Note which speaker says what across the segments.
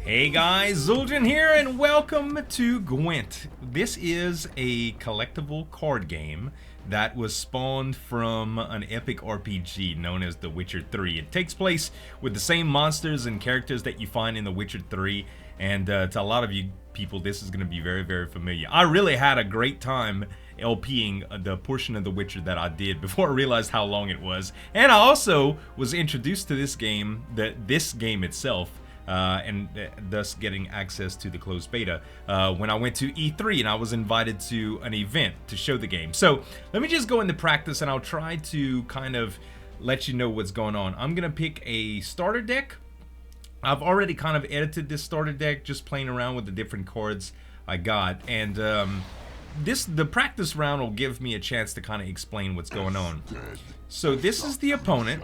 Speaker 1: Hey guys, Zul'jin here and welcome to Gwent. This is a collectible card game that was spawned from an epic RPG known as The Witcher 3. It takes place with the same monsters and characters that you find in The Witcher 3, and to a lot of you people this is going to be very, very familiar. I really had a great time LPing the portion of The Witcher that I did before I realized how long it was, and I also was introduced to this game itself, and thus getting access to the closed beta when I went to E3 and I was invited to an event to show the game. So let me just go into practice and I'll try to kind of let you know what's going on. I'm gonna pick a starter deck. I've already kind of edited this starter deck, just playing around with the different cards I got, and the practice round will give me a chance to kind of explain what's going on. So this is the opponent,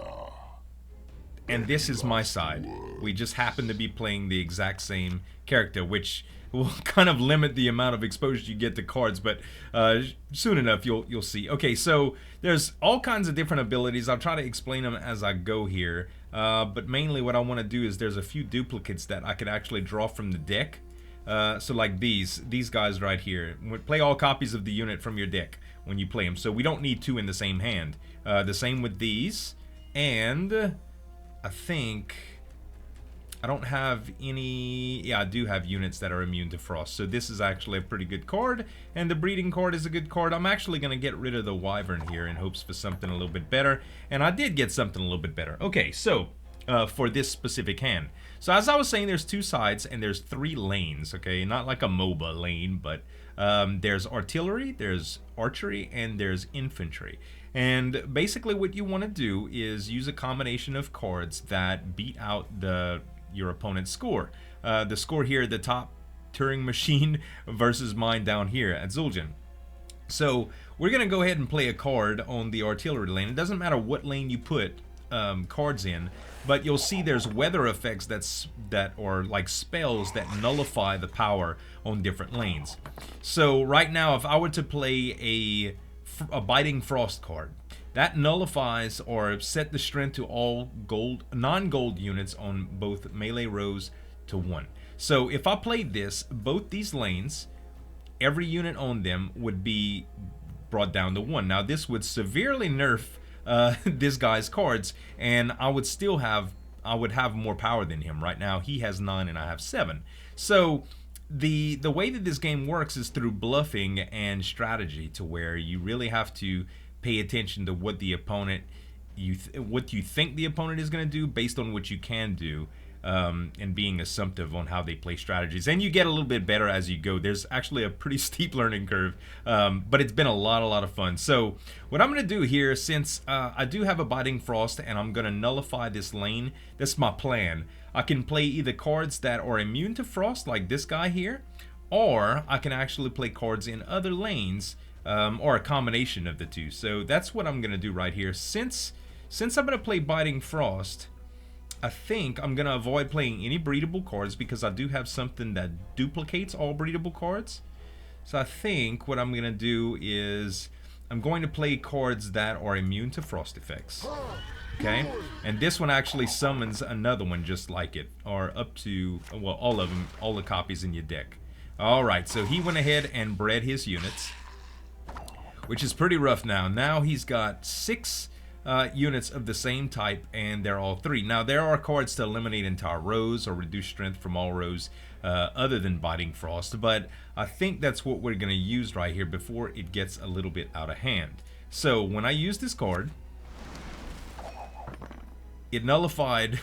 Speaker 1: and this is my side. We just happen to be playing the exact same character, which will kind of limit the amount of exposure you get to cards, but soon enough you'll see. Okay, so there's all kinds of different abilities. I'll try to explain them as I go here, but mainly what I want to do is there's a few duplicates that I could actually draw from the deck. So like these guys right here. Play all copies of the unit from your deck when you play them, so we don't need two in the same hand. The same with these, and I think I don't have any. Yeah, I do have units that are immune to frost, so this is actually a pretty good card, and the breeding card is a good card. I'm actually going to get rid of the wyvern here in hopes for something a little bit better, and I did get something a little bit better. Okay, so for this specific hand, so as I was saying, there's two sides and there's three lanes. Okay, not like a MOBA lane, but there's artillery, there's archery, and there's infantry. And basically what you want to do is use a combination of cards that beat out your opponent's score. The score here at the top, Turing machine, versus mine down here at Zul'jin. So we're going to go ahead and play a card on the artillery lane. It doesn't matter what lane you put cards in, but you'll see there's weather effects that are like spells that nullify the power on different lanes. So right now, if I were to play a biting frost card, that nullifies or set the strength to all non-gold units on both melee rows to 1. So if I played this, both these lanes, every unit on them would be brought down to 1. Now this would severely nerf this guy's cards, and I would have more power than him. Right now he has 9 and I have 7. So the way that this game works is through bluffing and strategy, to where you really have to pay attention to what the opponent what you think the opponent is going to do based on what you can do, and being assumptive on how they play strategies. And you get a little bit better as you go. There's actually a pretty steep learning curve, but it's been a lot of fun. So what I'm going to do here, since I do have a biting frost and I'm going to nullify this lane, that's my plan. I can play either cards that are immune to frost, like this guy here, or I can actually play cards in other lanes, or a combination of the two. So that's what I'm going to do right here. Since I'm going to play biting frost, I think I'm going to avoid playing any breedable cards because I do have something that duplicates all breedable cards. So I think what I'm going to do is I'm going to play cards that are immune to frost effects. Okay, and this one actually summons another one just like it, or up to, well, all of them, all the copies in your deck. Alright, so he went ahead and bred his units, which is pretty rough now. Now he's got 6 units of the same type, and they're all 3. Now there are cards to eliminate entire rows or reduce strength from all rows other than biting frost, but I think that's what we're going to use right here before it gets a little bit out of hand. So when I use this card, it nullified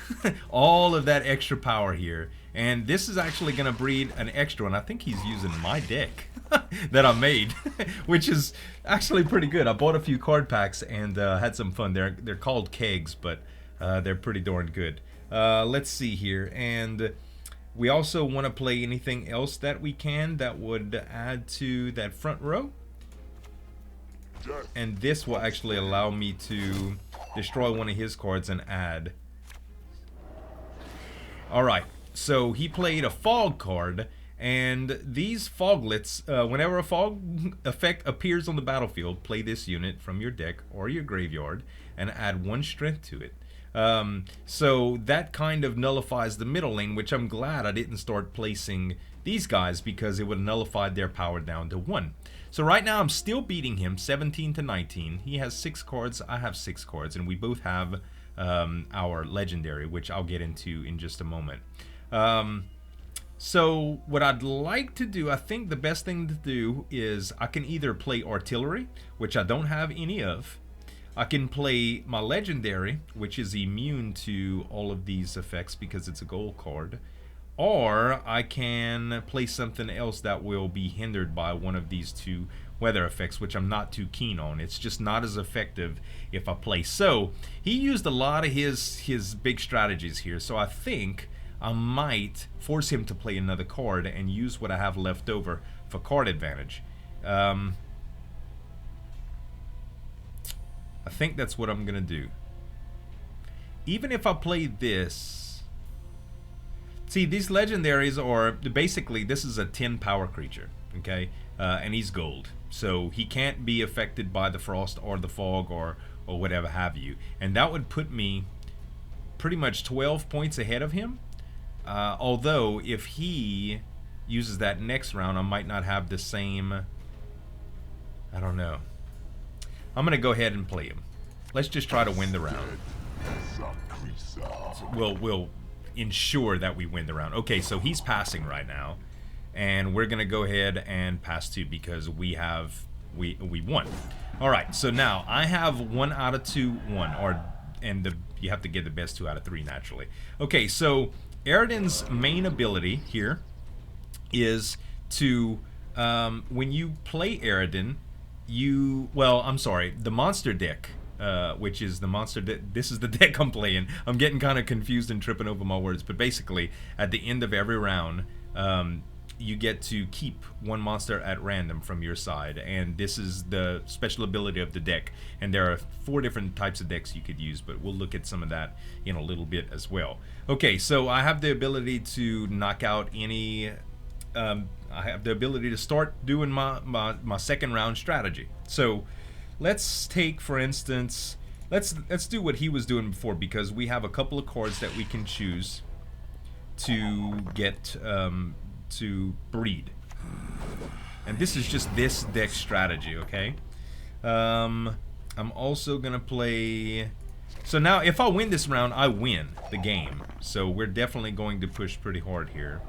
Speaker 1: all of that extra power here, and this is actually going to breed an extra one. I think he's using my deck that I made, which is actually pretty good. I bought a few card packs and had some fun. They're called kegs, but they're pretty darn good. Let's see here, and we also want to play anything else that we can that would add to that front row. And this will actually allow me to destroy one of his cards and add. Alright, so he played a fog card, And these foglets, whenever a fog effect appears on the battlefield, play this unit from your deck or your graveyard and add 1 strength to it. So that kind of nullifies the middle lane, which I'm glad I didn't start placing these guys, because it would have nullified their power down to 1. So right now I'm still beating him 17 to 19. He has 6 cards, I have 6 cards, and we both have our legendary, which I'll get into in just a moment. So what I'd like to do, I think the best thing to do is I can either play artillery, which I don't have any of. I can play my legendary, which is immune to all of these effects because it's a gold card. Or I can play something else that will be hindered by one of these 2 weather effects, which I'm not too keen on. It's just not as effective if I play. So he used a lot of his big strategies here. So I think I might force him to play another card and use what I have left over for card advantage. I think that's what I'm gonna do. Even if I play this, see, these legendaries are basically, this is a 10 power creature, okay, and he's gold, so he can't be affected by the frost or the fog or whatever have you, and that would put me pretty much 12 points ahead of him. Although if he uses that next round, I might not have the same. I don't know. I'm gonna go ahead and play him. Let's just try to win the round. We'll ensure that we win the round. Okay, so he's passing right now, and we're gonna go ahead and pass 2 because we won. All right, so now I have 1 out of 2 won, you have to get the best 2 out of 3 naturally. Okay, so Eridan's main ability here is to when you play Eridan, the monster deck, which is the monster deck. This is the deck I'm playing. I'm getting kind of confused and tripping over my words, but basically at the end of every round, you get to keep 1 monster at random from your side, and this is the special ability of the deck. And there are 4 different types of decks you could use, but we'll look at some of that in a little bit as well. Okay, so I have the ability to knock out any. I have the ability to start doing my second round strategy. So let's take, for instance, let's do what he was doing before, because we have a couple of cards that we can choose to get to breed, and this is just this deck strategy. Okay, I'm also gonna play. So now if I win this round, I win the game, so we're definitely going to push pretty hard here.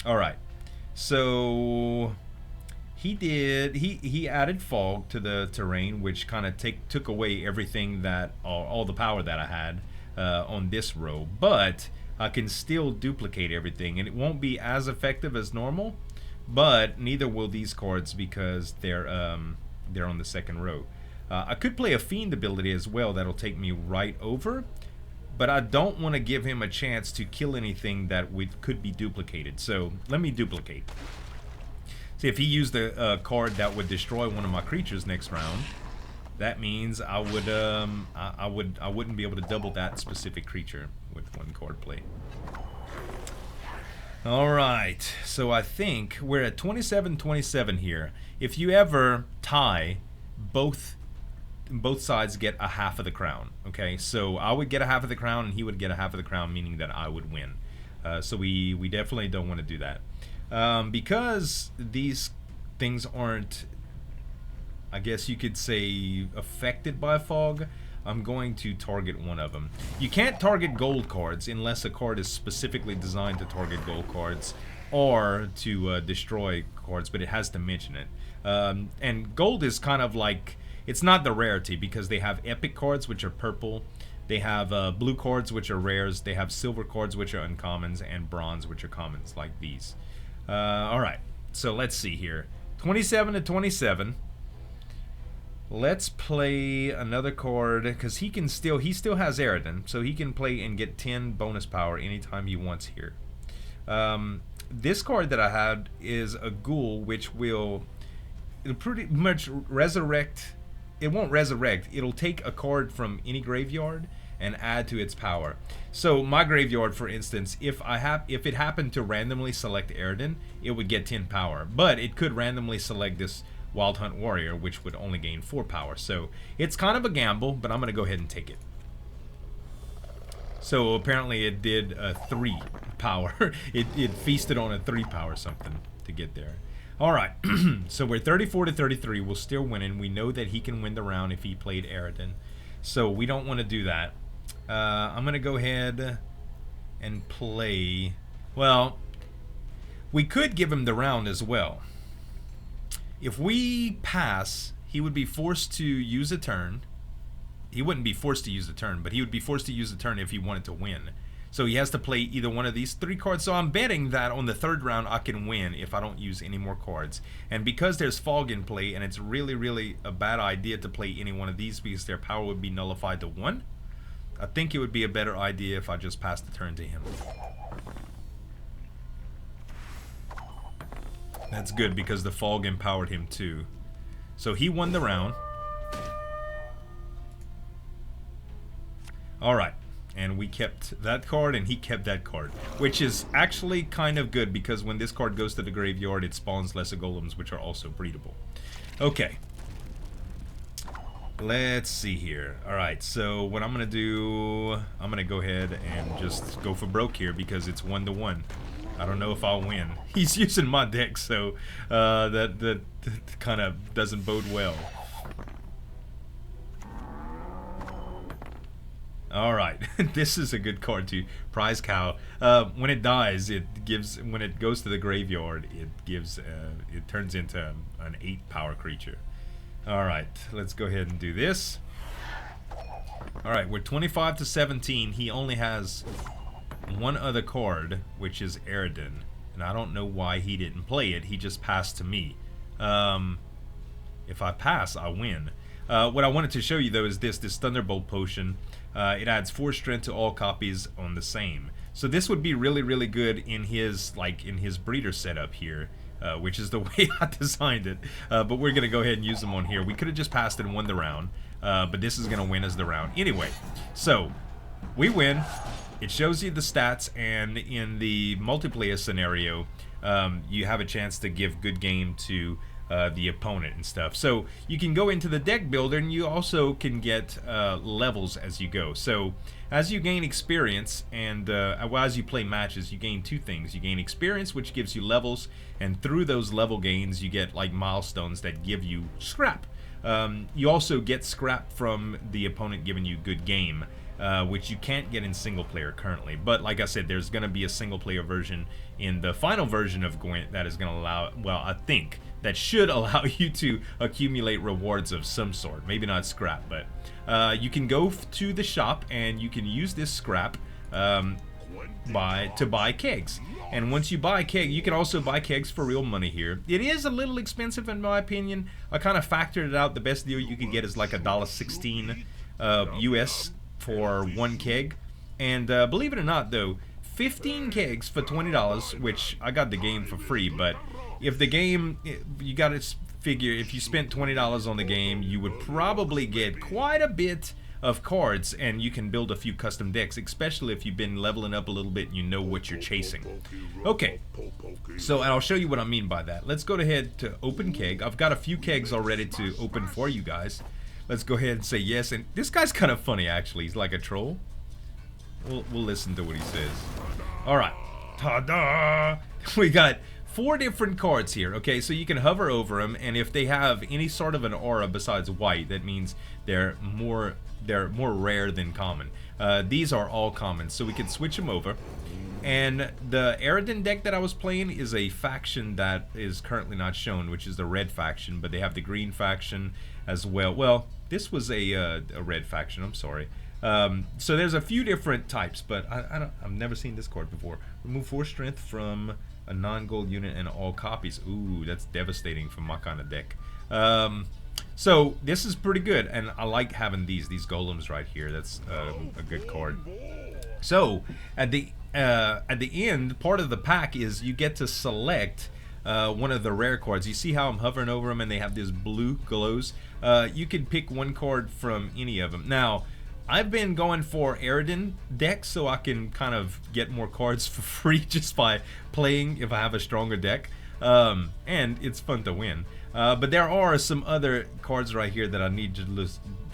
Speaker 1: Alright, so he added fog to the terrain, which kind of took away everything that all the power that I had on this row, but I can still duplicate everything, and it won't be as effective as normal, but neither will these cards because they're on the second row. I could play a fiend ability as well that'll take me right over, but I don't want to give him a chance to kill anything that could be duplicated. So let me duplicate. See, if he used a card that would destroy one of my creatures next round, that means I wouldn't be able to double that specific creature with 1 card play. All right, so I think we're at 27-27 here. If you ever tie, both sides get a half of the crown. Okay, so I would get a half of the crown and he would get a half of the crown, meaning that I would win. So we definitely don't want to do that. Because these things aren't, I guess you could say, affected by fog, I'm going to target one of them. You can't target gold cards unless a card is specifically designed to target gold cards or to destroy cards, but it has to mention it. And gold is kind of like, it's not the rarity, because they have epic cards, which are purple. They have blue cards, which are rares. They have silver cards, which are uncommons, and bronze, which are commons, like these. Alright, so let's see here. 27-27. Let's play another card, because he still has Eridan, so he can play and get 10 bonus power anytime he wants here. This card that I had is a ghoul, which it'll pretty much resurrect. It won't resurrect. It'll take a card from any graveyard and add to its power. So my graveyard, for instance, if it happened to randomly select Eredin, it would get 10 power, but it could randomly select this Wild Hunt Warrior, which would only gain 4 power. So it's kind of a gamble, but I'm going to go ahead and take it. So apparently it did 3 power. it feasted on a 3 power something to get there. Alright, so we're 34 to 33. We're still winning. We know that he can win the round if he played Eredin. So we don't want to do that. I'm going to go ahead and play... Well, we could give him the round as well. If we pass, he would be forced to use a turn. He wouldn't be forced to use the turn, but he would be forced to use the turn if he wanted to win. So he has to play either one of these 3 cards. So I'm betting that on the 3rd round I can win if I don't use any more cards. And because there's fog in play, and it's really, really a bad idea to play any one of these because their power would be nullified to 1, I think it would be a better idea if I just passed the turn to him. That's good because the fog empowered him too. So he won the round. Alright, and we kept that card and he kept that card, which is actually kind of good because when this card goes to the graveyard it spawns lesser golems, which are also breedable. Okay, let's see here. Alright, so what I'm gonna do, I'm gonna go ahead and just go for broke here because it's 1-1. I don't know if I'll win. He's using my deck, so that kind of doesn't bode well. Alright, this is a good card too. Prize Cow. When it dies, it gives, when it goes to the graveyard, it gives, it turns into an 8 power creature. Alright, let's go ahead and do this. Alright, we're 25 to 17. He only has one other card, which is Eredin. And I don't know why he didn't play it. He just passed to me. If I pass, I win. What I wanted to show you though is this Thunderbolt Potion. It adds 4 strength to all copies on the same. So this would be really, really good in his breeder setup here, which is the way I designed it. But we're gonna go ahead and use them on here. We could have just passed it and won the round, but this is gonna win as the round anyway. So we win. It shows you the stats, and in the multiplayer scenario, you have a chance to give good game to the opponent and stuff. So you can go into the deck builder and you also can get levels as you go. So as you gain experience and well, as you play matches, you gain 2 things. You gain experience, which gives you levels, and through those level gains you get like milestones that give you scrap. You also get scrap from the opponent giving you good game, which you can't get in single player currently. But like I said, there's going to be a single player version in the final version of Gwent that is going to allow, well, I think that should allow you to accumulate rewards of some sort. Maybe not scrap, but you can go to the shop and you can use this scrap to buy kegs. And once you buy a keg, you can also buy kegs for real money here. It is a little expensive in my opinion. I kind of factored it out. The best deal you could get is like $1.16 US for 1 keg. And believe it or not though, 15 kegs for $20, which I got the game for free, but if the game, you gotta figure, if you spent $20 on the game, you would probably get quite a bit of cards, and you can build a few custom decks, especially if you've been leveling up a little bit and you know what you're chasing. Okay, so I'll show you what I mean by that. Let's go ahead to open keg. I've got a few kegs already to open for you guys. Let's go ahead and say yes, and this guy's kind of funny actually. He's like a troll. We'll listen to what he says. Alright, ta-da! We got 4 different cards here. Okay, so you can hover over them, and if they have any sort of an aura besides white, that means they're more rare than common. These are all common, so we can switch them over. And the Eredin deck that I was playing is a faction that is currently not shown, which is the red faction, but they have the green faction as well. Well, this was a red faction, I'm sorry. So there's a few different types, but I've never seen this card before. Remove 4 strength from a non-gold unit and all copies. Ooh, that's devastating for my kind of deck. So this is pretty good, and I like having these golems right here. That's a good card. So at the end, part of the pack is you get to select one of the rare cards. You see how I'm hovering over them and they have this blue glows? You can pick one card from any of them. Now, I've been going for Eredin decks so I can kind of get more cards for free just by playing if I have a stronger deck. And it's fun to win. But there are some other cards right here that I need to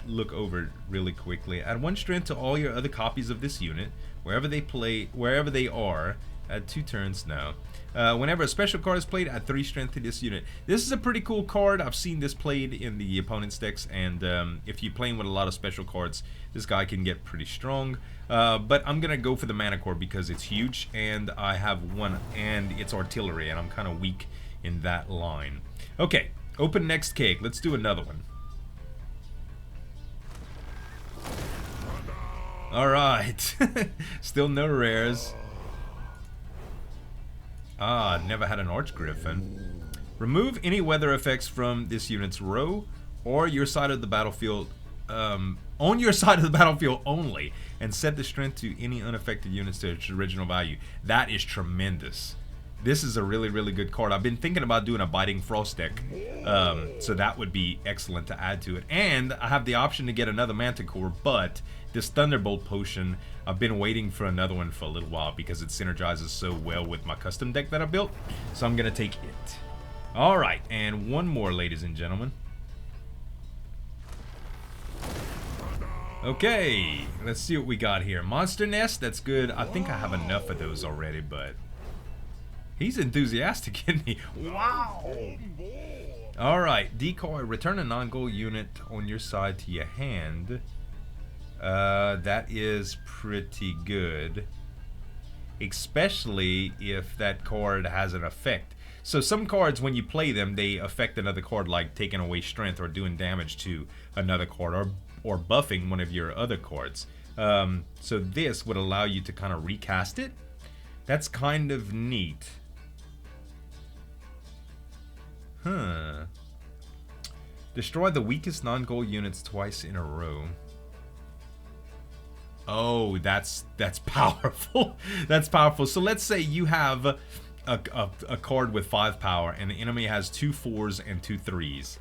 Speaker 1: look over really quickly. Add 1 strength to all your other copies of this unit, wherever they are. Add 2 turns now. Whenever a special card is played, add 3 strength to this unit. This is a pretty cool card. I've seen this played in the opponent's decks, and if you're playing with a lot of special cards, this guy can get pretty strong. But I'm gonna go for the mana core because it's huge, and I have 1, and it's artillery, and I'm kind of weak in that line. Okay, open next cake. Let's do another one. All right, still no rares. Never had an Archgriffin. Remove any weather effects from this unit's row or your side of the battlefield, on your side of the battlefield only, and set the strength to any unaffected units to its original value. That is tremendous. This is a really, really good card. I've been thinking about doing a Biting Frost deck, so that would be excellent to add to it. And I have the option to get another Manticore, but this Thunderbolt Potion, I've been waiting for another one for a little while because it synergizes so well with my custom deck that I built. So I'm going to take it. Alright, and one more, ladies and gentlemen. Okay, let's see what we got here. Monster Nest, that's good. I think I have enough of those already, but he's enthusiastic, isn't he? Wow! Alright, decoy. Return a non-gold unit on your side to your hand. That is pretty good. Especially if that card has an effect. So some cards, when you play them, they affect another card, like taking away strength or doing damage to another card, or buffing one of your other cards. So this would allow you to kind of recast it. That's kind of neat. Huh. Destroy the weakest non-gold units twice in a row. Oh, that's powerful. That's powerful. So let's say you have a card with 5 power and the enemy has 2 4s and 2 3s.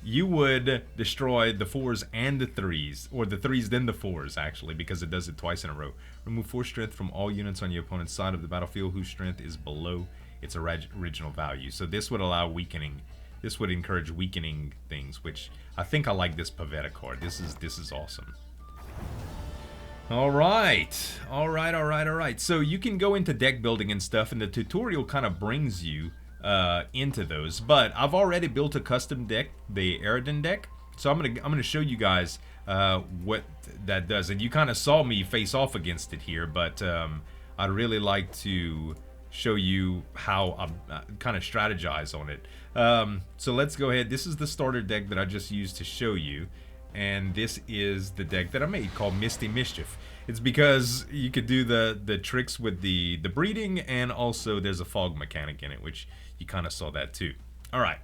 Speaker 1: You would destroy the 4s and the 3s, or the 3s then the 4s actually, because it does it twice in a row. Remove 4 strength from all units on your opponent's side of the battlefield whose strength is below its original value. So this would allow weakening. This would encourage weakening things, which I think I like this Pavetta card. This is awesome. Alright. So you can go into deck building and stuff, and the tutorial kind of brings you into those. But I've already built a custom deck, the Eredin deck. So I'm gonna show you guys what that does. And you kind of saw me face off against it here, but I'd really like to show you how I kind of strategize on it. So let's go ahead. This is the starter deck that I just used to show you. And this is the deck that I made called Misty Mischief. It's because you could do the tricks with the breeding, and also there's a fog mechanic in it, which you kind of saw that too. Alright.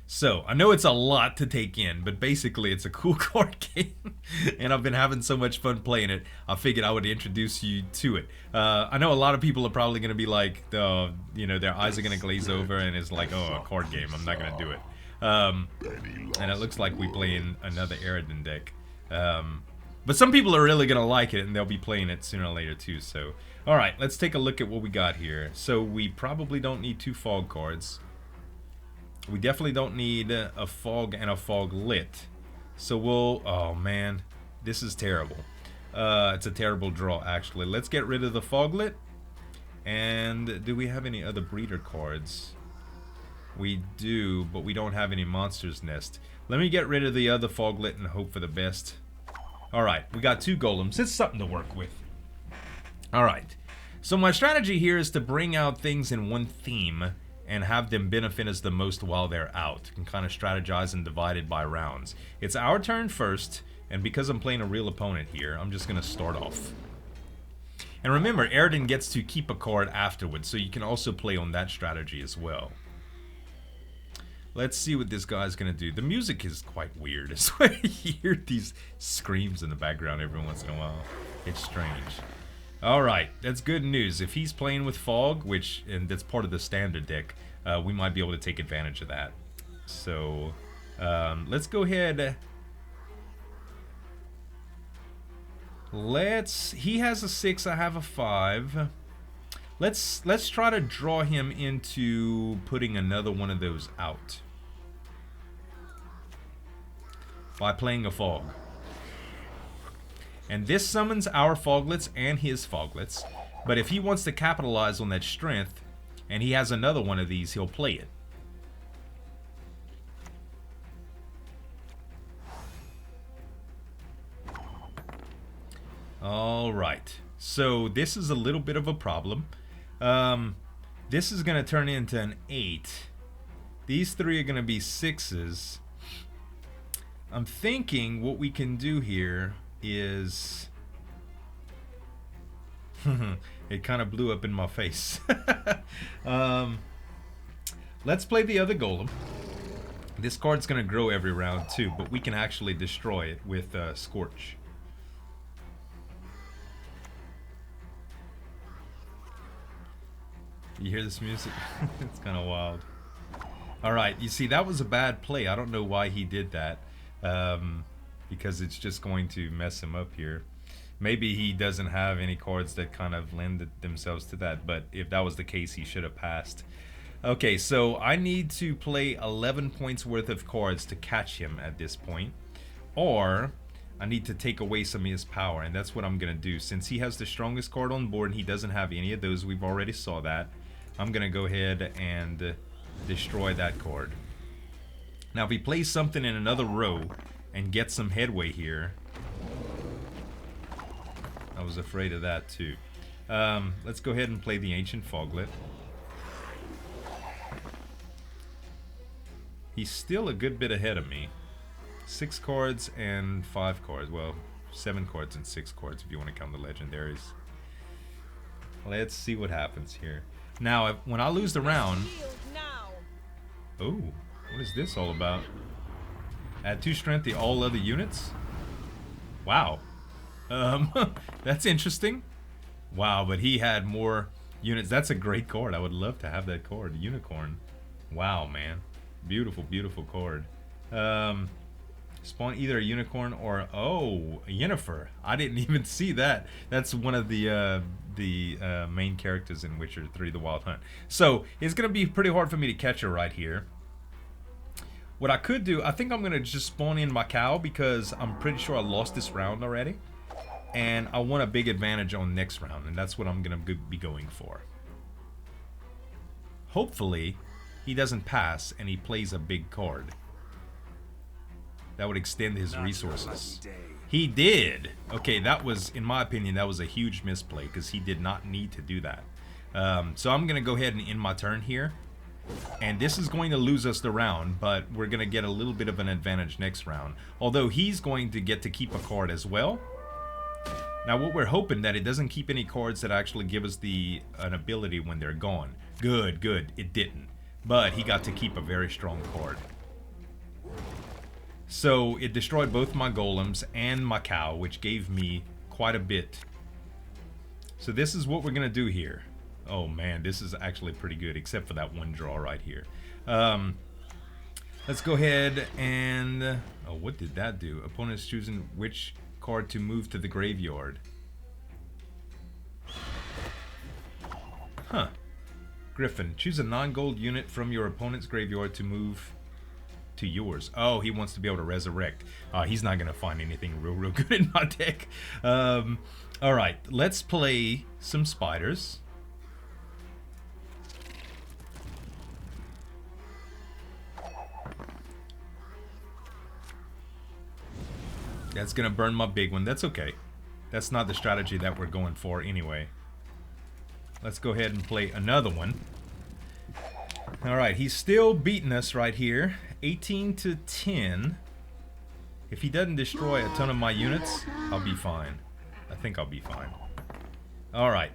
Speaker 1: So, I know it's a lot to take in, but basically it's a cool card game. And I've been having so much fun playing it, I figured I would introduce you to it. I know a lot of people are probably going to be like, you know, their eyes are going to glaze over and it's like, oh, a card game, I'm not going to do it. And it looks like we play in another Eredin deck. But some people are really gonna like it, and they'll be playing it sooner or later too. So, alright, let's take a look at what we got here. So we probably don't need 2 fog cards. We definitely don't need a fog and a fog lit. So we'll, oh man, this is terrible. It's a terrible draw actually. Let's get rid of the fog lit. And do we have any other breeder cards? We do, but we don't have any Monster's Nest. Let me get rid of the other foglet and hope for the best. Alright, we got 2 golems. It's something to work with. Alright, so my strategy here is to bring out things in one theme and have them benefit us the most while they're out. You can kind of strategize and divide it by rounds. It's our turn first, and because I'm playing a real opponent here, I'm just going to start off. And remember, Eredin gets to keep a card afterwards, so you can also play on that strategy as well. Let's see what this guy's gonna do. The music is quite weird. I swear you hear these screams in the background every once in a while. It's strange. Alright, that's good news. If he's playing with fog, and that's part of the standard deck, we might be able to take advantage of that. So, let's go ahead. He has a 6, I have a 5. Let's try to draw him into putting another one of those out by playing a fog. And this summons our foglets and his foglets. But if he wants to capitalize on that strength, and he has another one of these, he'll play it. Alright. So this is a little bit of a problem. This is going to turn into an 8. These 3 are going to be 6s. I'm thinking what we can do here is... It kind of blew up in my face. Let's play the other golem. This card's going to grow every round too, but we can actually destroy it with Scorch. You hear this music? It's kind of wild. Alright, you see, that was a bad play. I don't know why he did that. Because it's just going to mess him up here. Maybe he doesn't have any cards that kind of lend themselves to that. But if that was the case, he should have passed. Okay, so I need to play 11 points worth of cards to catch him at this point. Or I need to take away some of his power. And that's what I'm going to do. Since he has the strongest card on board and he doesn't have any of those, we've already saw that. I'm going to go ahead and destroy that card. Now if he plays something in another row and gets some headway here, I was afraid of that too. Let's go ahead and play the Ancient Foglet. He's still a good bit ahead of me. 6 cards and 5 cards. Well, 7 cards and 6 cards if you want to count the legendaries. Let's see what happens here. Now, when I lose the round... Oh, what is this all about? Add 2 strength to all other units? Wow. That's interesting. Wow, but he had more units. That's a great card. I would love to have that card. Unicorn. Wow, man. Beautiful, beautiful card. Spawn either a unicorn or... Oh, a Yennefer. I didn't even see that. That's one of the main characters in Witcher 3, The Wild Hunt. So, it's going to be pretty hard for me to catch her right here. What I could do, I think I'm going to just spawn in my cow because I'm pretty sure I lost this round already. And I want a big advantage on next round, and that's what I'm going to be going for. Hopefully, he doesn't pass and he plays a big card. That would extend his resources. He did! Okay, that was, in my opinion, that was a huge misplay because he did not need to do that. So I'm going to go ahead and end my turn here. And this is going to lose us the round, but we're going to get a little bit of an advantage next round. Although he's going to get to keep a card as well. Now what we're hoping that it doesn't keep any cards that actually give us an ability when they're gone. Good, good. It didn't. But he got to keep a very strong card. So it destroyed both my golems and my cow, which gave me quite a bit. So this is what we're going to do here. Oh man, this is actually pretty good, except for that one draw right here. Let's go ahead and... Oh, what did that do? Opponent's choosing which card to move to the graveyard. Huh. Griffin, choose a non-gold unit from your opponent's graveyard to move to yours. Oh, he wants to be able to resurrect. He's not going to find anything real good in my deck. Alright, let's play some spiders. That's going to burn my big one. That's okay. That's not the strategy that we're going for anyway. Let's go ahead and play another one. Alright, he's still beating us right here. 18 to 10. If he doesn't destroy a ton of my units, I'll be fine. I think I'll be fine. Alright.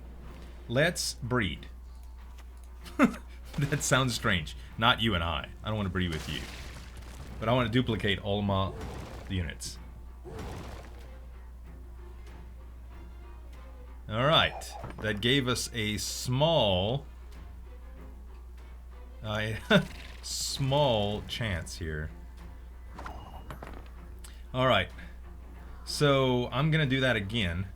Speaker 1: Let's breed. That sounds strange. Not you and I. I don't want to breed with you. But I want to duplicate all of my units. Alright, that gave us a small small chance here. Alright, So I'm gonna do that again.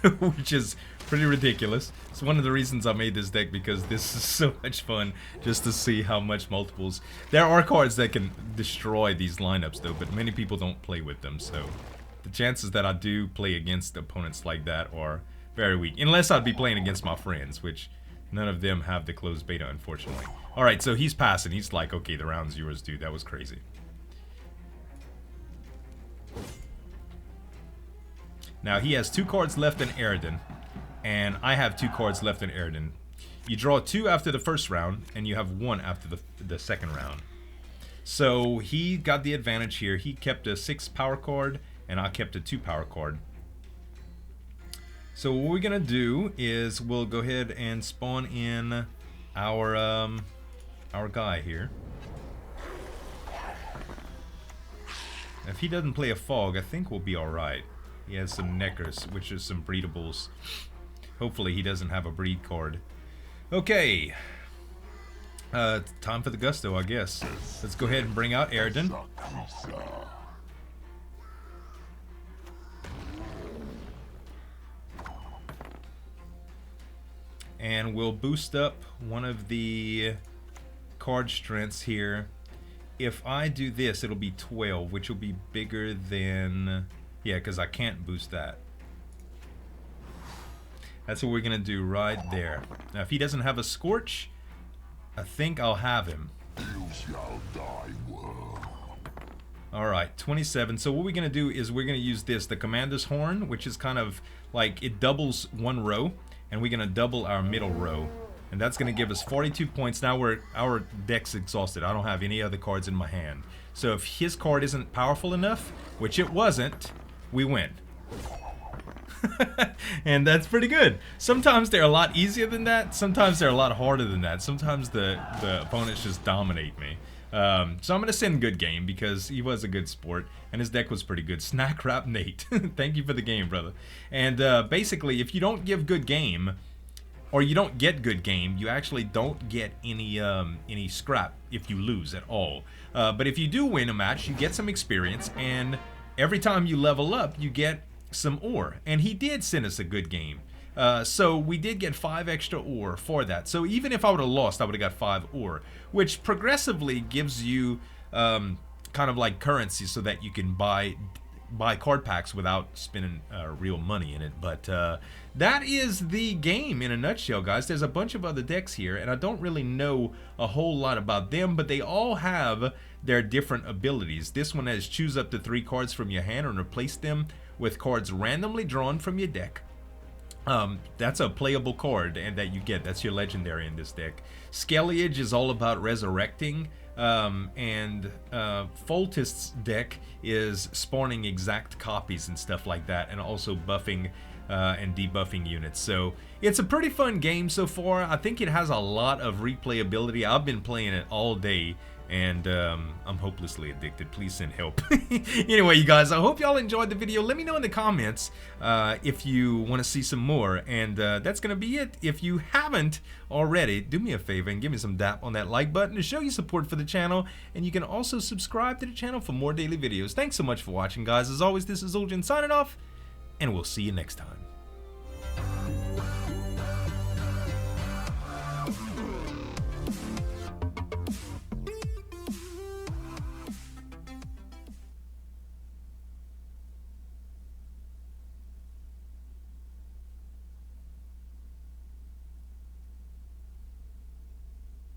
Speaker 1: Which is pretty ridiculous. It's one of the reasons I made this deck, because this is so much fun just to see how much multiples. There are cards that can destroy these lineups though, but many people don't play with them, so the chances that I do play against opponents like that are very weak. Unless I'd be playing against my friends, which none of them have the closed beta, unfortunately. Alright, so he's passing. He's like, okay, the round's yours, dude. That was crazy. Now, he has 2 cards left in Eredin, and I have 2 cards left in Eredin. You draw 2 after the first round, and you have 1 after the second round. So, he got the advantage here. He kept a 6 power card, and I kept a 2 power card. So, what we're going to do is we'll go ahead and spawn in our guy here. If he doesn't play a fog, I think we'll be alright. He has some neckers, which is some breedables. Hopefully he doesn't have a breed card. Okay. Time for the gusto, I guess. Let's go ahead and bring out Eredin. And we'll boost up one of the card strengths here. If I do this, it'll be 12, which will be bigger than... Yeah, because I can't boost that. That's what we're going to do right there. Now, if he doesn't have a Scorch, I think I'll have him. Alright, 27. So what we're going to do is we're going to use this, the Commander's Horn, which is kind of like, it doubles 1 row, and we're going to double our middle row. And that's going to give us 42 points. Now our deck's exhausted. I don't have any other cards in my hand. So if his card isn't powerful enough, which it wasn't, we win. And that's pretty good. Sometimes they're a lot easier than that. Sometimes they're a lot harder than that. Sometimes the opponents just dominate me. So I'm going to send good game because he was a good sport and his deck was pretty good. Snack Wrap Nate. Thank you for the game, brother. And basically, if you don't give good game, or you don't get good game, you actually don't get any scrap if you lose at all. But if you do win a match, you get some experience, and every time you level up, you get some ore. And he did send us a good game. So we did get 5 extra ore for that. So even if I would have lost, I would have got 5 ore, which progressively gives you kind of like currency so that you can buy card packs without spending real money in it. But that is the game in a nutshell, guys. There's a bunch of other decks here, and I don't really know a whole lot about them, but they all have their different abilities. This one has choose up to 3 cards from your hand and replace them with cards randomly drawn from your deck. That's a playable card and that you get. That's your legendary in this deck. Skellige is all about resurrecting. And Foltest's deck is spawning exact copies and stuff like that, and also buffing and debuffing units. So it's a pretty fun game so far. I think it has a lot of replayability. I've been playing it all day, and I'm hopelessly addicted. Please send help. Anyway, you guys, I hope y'all enjoyed the video. Let me know in the comments if you want to see some more, and that's gonna be it. If you haven't already, do me a favor and give me some dap on that like button to show your support for the channel, and you can also subscribe to the channel for more daily videos. Thanks so much for watching, guys. As always, this is Zul'jin signing off, and we'll see you next time.